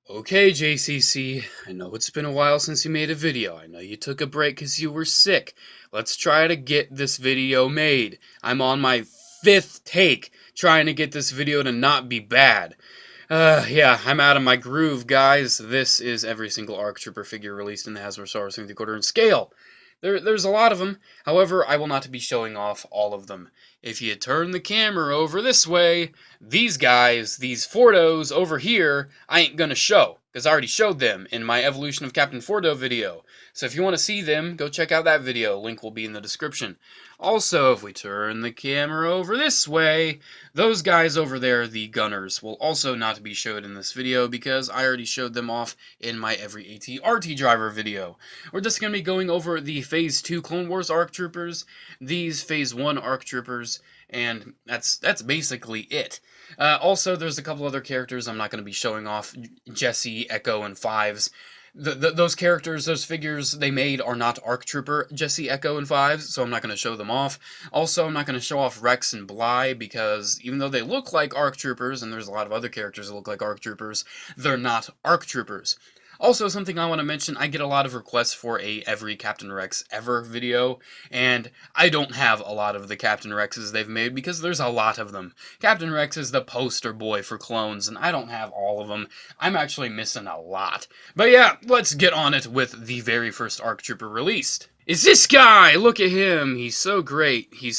Okay, JCC, I know it's been a while since you made a video. I know you took a break because you were sick. Let's try to get this video made. I'm on my 5th take trying to get this video to not be bad. Yeah, I'm out of my groove, guys. This is every single ARC Trooper figure released in the Hasbro 3.75 inch scale. There's a lot of them. However, I will not be showing off all of them. If you turn the camera over this way, these guys, these Fordos over here, I ain't gonna show, because I already showed them in my Evolution of Captain Fordo video. So if you want to see them, go check out that video. Link will be in the description. Also, if we turn the camera over this way, those guys over there, the Gunners, will also not be showed in this video because I already showed them off in my Every AT-RT Driver video. We're just going to be going over the Phase 2 Clone Wars ARC Troopers, these Phase 1 ARC Troopers, and that's basically it. Also, there's a couple other characters I'm not going to be showing off, Jesse, Echo, and Fives. Those characters, those figures they made are not ARC Trooper, Jesse, Echo, and Fives, so I'm not going to show them off. Also, I'm not going to show off Rex and Bly, because even though they look like ARC Troopers, and there's a lot of other characters that look like ARC Troopers, they're not ARC Troopers. Also, something I want to mention, I get a lot of requests for a every Captain Rex ever video, and I don't have a lot of the Captain Rexes they've made because there's a lot of them. Captain Rex is the poster boy for clones, and I don't have all of them. I'm actually missing a lot. But yeah, let's get on it with the very first ARC Trooper released. It's this guy! Look at him! He's so great. Yeah.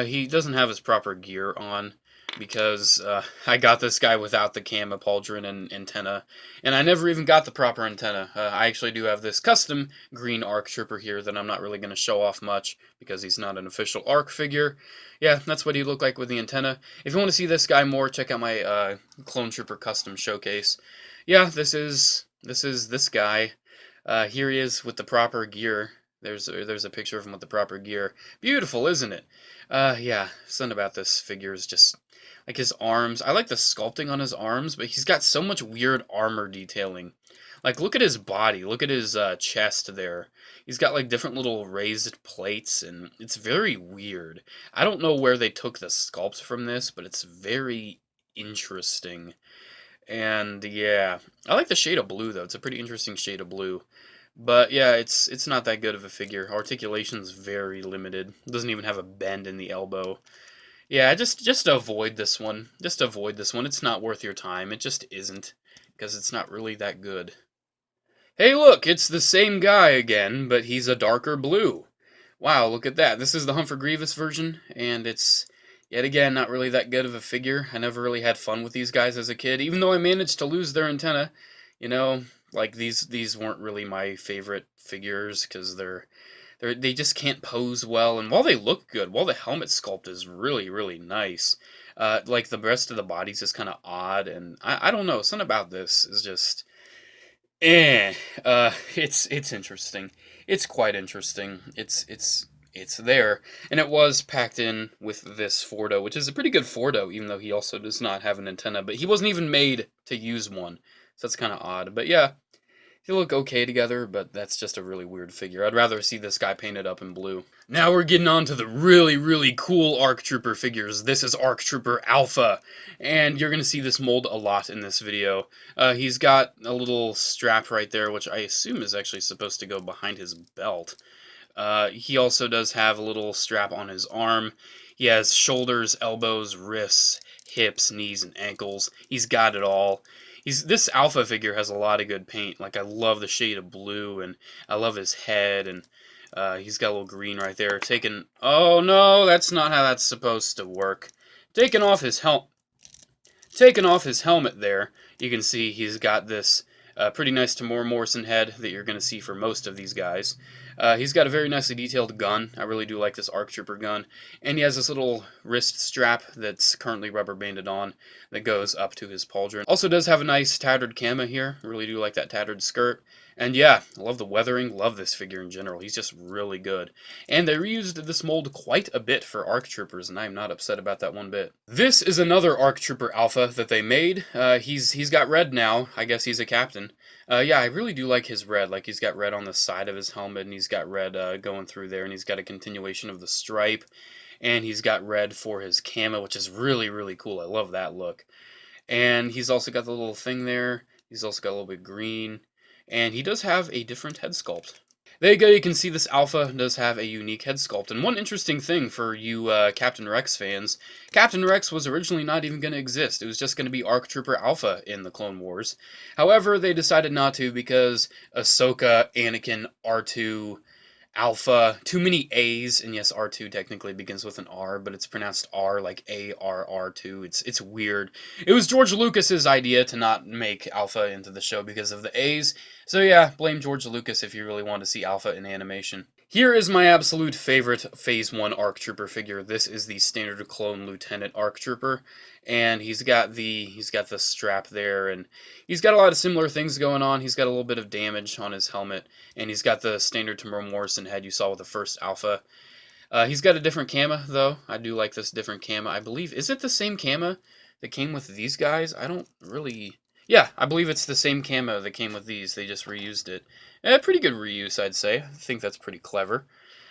He doesn't have his proper gear on, because I got this guy without the camo pauldron and antenna, and I never even got the proper antenna. I actually do have this custom green ARC Trooper here that I'm not really going to show off much, because he's not an official ARC figure. Yeah, that's what he looked like with the antenna. If you want to see this guy more, check out my Clone Trooper custom showcase. Yeah, this is this guy. Here he is with the proper gear. There's a picture of him with the proper gear. Beautiful, isn't it? Yeah, something about this figure is just like his arms. I like the sculpting on his arms, but he's got so much weird armor detailing. Like, look at his body. Look at his chest there. He's got, like, different little raised plates, and it's very weird. I don't know where they took the sculpt from this, but it's very interesting. And, yeah. I like the shade of blue, though. It's a pretty interesting shade of blue. But, yeah, it's not that good of a figure. Articulation's very limited. Doesn't even have a bend in the elbow. Yeah, just avoid this one. Just avoid this one. It's not worth your time. It just isn't, because it's not really that good. Hey, look, it's the same guy again, but he's a darker blue. Wow, look at that. This is the Hunt for Grievous version, and it's, yet again, not really that good of a figure. I never really had fun with these guys as a kid, even though I managed to lose their antenna. You know, like, these weren't really my favorite figures, because they just can't pose well, and while they look good, while the helmet sculpt is really, really nice, like, the rest of the body's just kind of odd, and I don't know, something about this is just, it's interesting. It's quite interesting. It's there, and it was packed in with this Fordo, which is a pretty good Fordo, even though he also does not have an antenna, but he wasn't even made to use one, so that's kind of odd, but yeah. They look okay together, but that's just a really weird figure. I'd rather see this guy painted up in blue. Now we're getting on to the really, really cool ARC Trooper figures. This is ARC Trooper Alpha, and you're going to see this mold a lot in this video. He's got a little strap right there, which I assume is actually supposed to go behind his belt. He also does have a little strap on his arm. He has shoulders, elbows, wrists, hips, knees, and ankles. He's got it all. This Alpha figure has a lot of good paint. Like, I love the shade of blue, and I love his head, and he's got a little green right there. Oh no, that's not how that's supposed to work. Taking off his helmet there, you can see he's got this pretty nice Tamora Morrison head that you're going to see for most of these guys. He's got a very nicely detailed gun. I really do like this ARC Trooper gun. And he has this little wrist strap that's currently rubber banded on that goes up to his pauldron. Also does have a nice tattered camo here. I really do like that tattered skirt. And yeah, I love the weathering, love this figure in general. He's just really good. And they reused this mold quite a bit for ARC Troopers, and I'm not upset about that one bit. This is another ARC Trooper Alpha that they made. He's got red now. I guess he's a captain. Yeah, I really do like his red. Like, he's got red on the side of his helmet, and he's got red going through there, and he's got a continuation of the stripe. and he's got red for his camo, which is really, really cool. I love that look. And he's also got the little thing there. He's also got a little bit green, and he does have a different head sculpt. There you go, you can see this Alpha does have a unique head sculpt. And one interesting thing for you Captain Rex fans, Captain Rex was originally not even going to exist. It was just going to be ARC Trooper Alpha in the Clone Wars. However, they decided not to because Ahsoka, Anakin, R2, Alpha, too many A's, and yes, R2 technically begins with an R, but it's pronounced R, like ARR2. It's weird. It was George Lucas's idea to not make Alpha into the show because of the A's, so yeah, blame George Lucas if you really want to see Alpha in animation. Here is my absolute favorite Phase 1 ARC Trooper figure. This is the Standard Clone Lieutenant ARC Trooper, and he's got the strap there, and he's got a lot of similar things going on. He's got a little bit of damage on his helmet, and he's got the standard Temuera Morrison head you saw with the first Alpha. He's got a different camo, though. I do like this different camo. I believe, is it the same camo that came with these guys? I don't really... Yeah, I believe it's the same camo that came with these. They just reused it. Pretty good reuse, I'd say. I think that's pretty clever.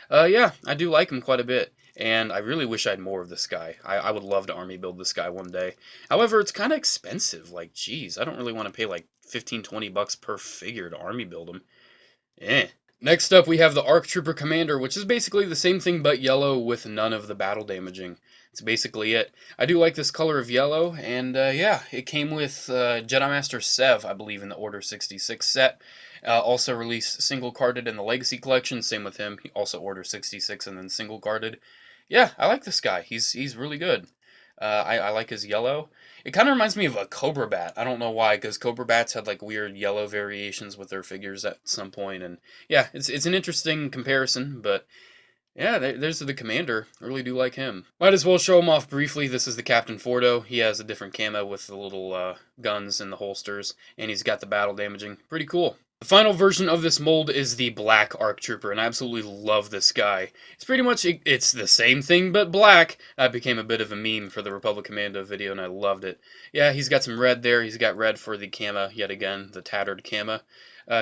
Yeah, I do like him quite a bit, and I really wish I had more of this guy. I would love to army build this guy one day. However, it's kind of expensive. Like, geez, I don't really want to pay like 15-20 bucks per figure to army build him. Next up, we have the ARC Trooper Commander, which is basically the same thing but yellow with none of the battle damaging. That's basically it. I do like this color of yellow, and yeah, it came with Jedi Master Sev, I believe, in the Order 66 set. Also released single-carded in the Legacy Collection, same with him. He also Order 66 and then single-carded. Yeah, I like this guy. He's really good. I like his yellow. It kind of reminds me of a Cobra Bat. I don't know why, because Cobra Bats had like weird yellow variations with their figures at some point, and yeah, it's an interesting comparison, but yeah, there's the Commander. I really do like him. Might as well show him off briefly. This is the Captain Fordo. He has a different camo with the little guns and the holsters, and he's got the battle damaging. Pretty cool. The final version of this mold is the Black ARC Trooper, and I absolutely love this guy. It's pretty much, it's the same thing but black. That became a bit of a meme for the Republic Commando video, and I loved it. Yeah, he's got some red there. He's got red for the camo, yet again, the tattered camo.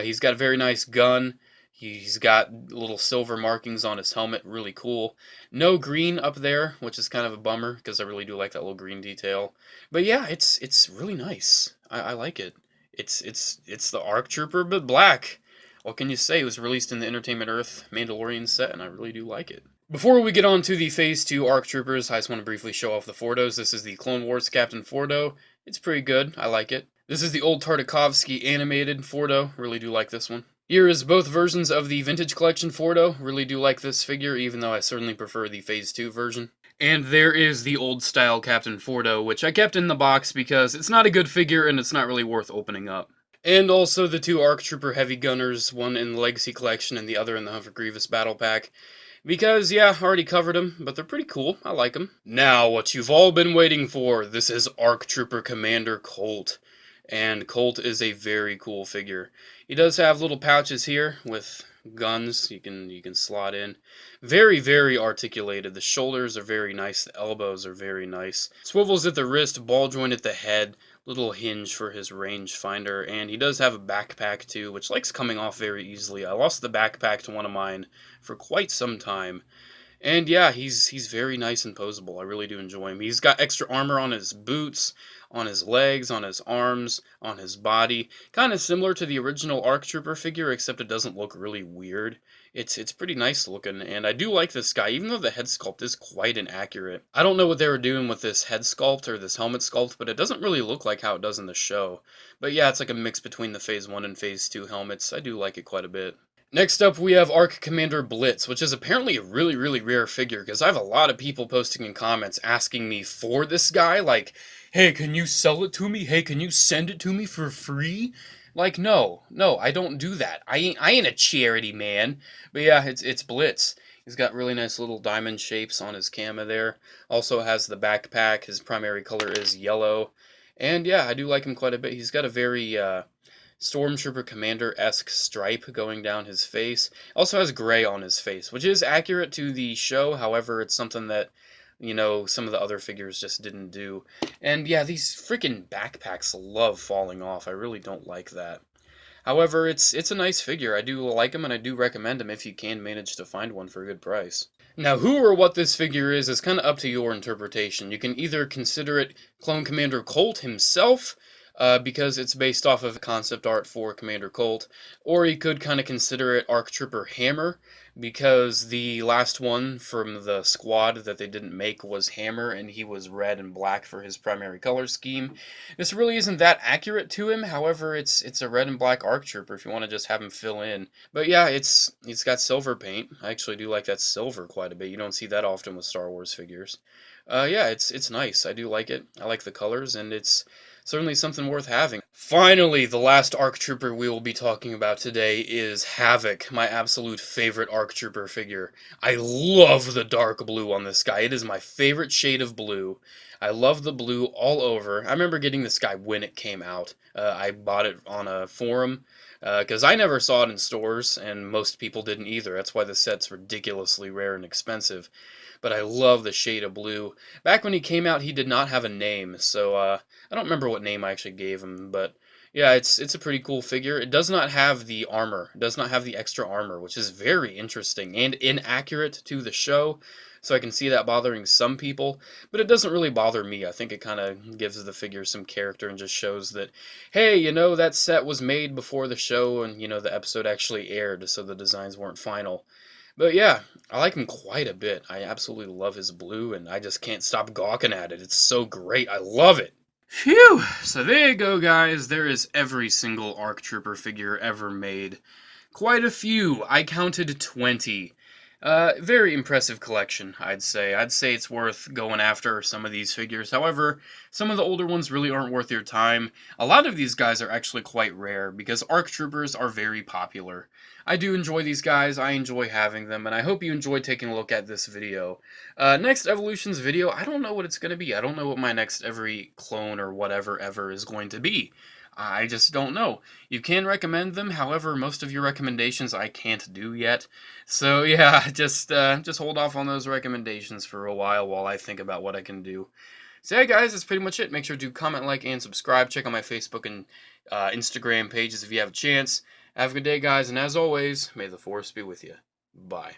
He's got a very nice gun. He's got little silver markings on his helmet, really cool. No green up there, which is kind of a bummer, because I really do like that little green detail. But yeah, it's really nice. I like it. It's the ARC Trooper, but black. What can you say? It was released in the Entertainment Earth Mandalorian set, and I really do like it. Before we get on to the Phase 2 ARC Troopers, I just want to briefly show off the Fordos. This is the Clone Wars Captain Fordo. It's pretty good. I like it. This is the old Tartakovsky animated Fordo. Really do like this one. Here is both versions of the Vintage Collection Fordo. Really do like this figure, even though I certainly prefer the Phase 2 version. And there is the old-style Captain Fordo, which I kept in the box because it's not a good figure and it's not really worth opening up. And also the two ARC Trooper Heavy Gunners, one in the Legacy Collection and the other in the Hunt for Grievous Battle Pack. Because, yeah, I already covered them, but they're pretty cool. I like them. Now, what you've all been waiting for, this is ARC Trooper Commander Colt. And Colt is a very cool figure. He does have little pouches here with guns you can slot in. Very, very articulated. The shoulders are very nice. The elbows are very nice. Swivels at the wrist, ball joint at the head. Little hinge for his range finder. And he does have a backpack too, which likes coming off very easily. I lost the backpack to one of mine for quite some time. And yeah, he's very nice and posable. I really do enjoy him. He's got extra armor on his boots, on his legs, on his arms, on his body. Kind of similar to the original ARC Trooper figure, except it doesn't look really weird. It's pretty nice looking, and I do like this guy, even though the head sculpt is quite inaccurate. I don't know what they were doing with this head sculpt or this helmet sculpt, but it doesn't really look like how it does in the show. But yeah, it's like a mix between the Phase 1 and Phase 2 helmets. I do like it quite a bit. Next up, we have ARC Commander Blitz, which is apparently a really, really rare figure, because I have a lot of people posting in comments asking me for this guy, like, hey, can you sell it to me? Hey, can you send it to me for free? Like, no, I don't do that. I ain't a charity man. But yeah, it's Blitz. He's got really nice little diamond shapes on his camo there. Also has the backpack. His primary color is yellow. And yeah, I do like him quite a bit. He's got a very Stormtrooper Commander-esque stripe going down his face. Also has gray on his face, which is accurate to the show. However, it's something that, you know, some of the other figures just didn't do. And yeah, these freaking backpacks love falling off. I really don't like that. However, it's a nice figure. I do like him, and I do recommend him if you can manage to find one for a good price. Now, who or what this figure is kind of up to your interpretation. You can either consider it Clone Commander Colt himself, because it's based off of concept art for Commander Colt, or you could kind of consider it ARC Trooper Hammer, because the last one from the squad that they didn't make was Hammer, and he was red and black for his primary color scheme. This really isn't that accurate to him, however, it's a red and black ARC Trooper if you want to just have him fill in. But yeah, it's got silver paint. I actually do like that silver quite a bit. You don't see that often with Star Wars figures. Yeah, it's nice. I do like it. I like the colors, and it's certainly something worth having. Finally, the last ARC Trooper we will be talking about today is Havoc, my absolute favorite ARC Trooper figure. I love the dark blue on this guy. It is my favorite shade of blue. I love the blue all over. I remember getting this guy when it came out. I bought it on a forum because I never saw it in stores, and most people didn't either. That's why the set's ridiculously rare and expensive. But I love the shade of blue. Back when he came out, he did not have a name, so I don't remember what name I actually gave him, but yeah, it's a pretty cool figure. It does not have the armor. It does not have the extra armor, which is very interesting and inaccurate to the show, so I can see that bothering some people, but it doesn't really bother me. I think it kind of gives the figure some character and just shows that, hey, that set was made before the show and, the episode actually aired, so the designs weren't final. But yeah, I like him quite a bit. I absolutely love his blue, and I just can't stop gawking at it. It's so great. I love it. Phew! So there you go, guys. There is every single ARC Trooper figure ever made. Quite a few. I counted 20. Very impressive collection, I'd say. I'd say it's worth going after some of these figures. However, some of the older ones really aren't worth your time. A lot of these guys are actually quite rare because ARC Troopers are very popular. I do enjoy these guys, I enjoy having them, and I hope you enjoyed taking a look at this video. Next Evolutions video, I don't know what it's going to be. I don't know what my next every clone or whatever ever is going to be. I just don't know. You can recommend them, however, most of your recommendations I can't do yet. So yeah, just hold off on those recommendations for a while I think about what I can do. So yeah, guys, that's pretty much it. Make sure to comment, like, and subscribe. Check out my Facebook and Instagram pages if you have a chance. Have a good day, guys, and as always, may the Force be with you. Bye.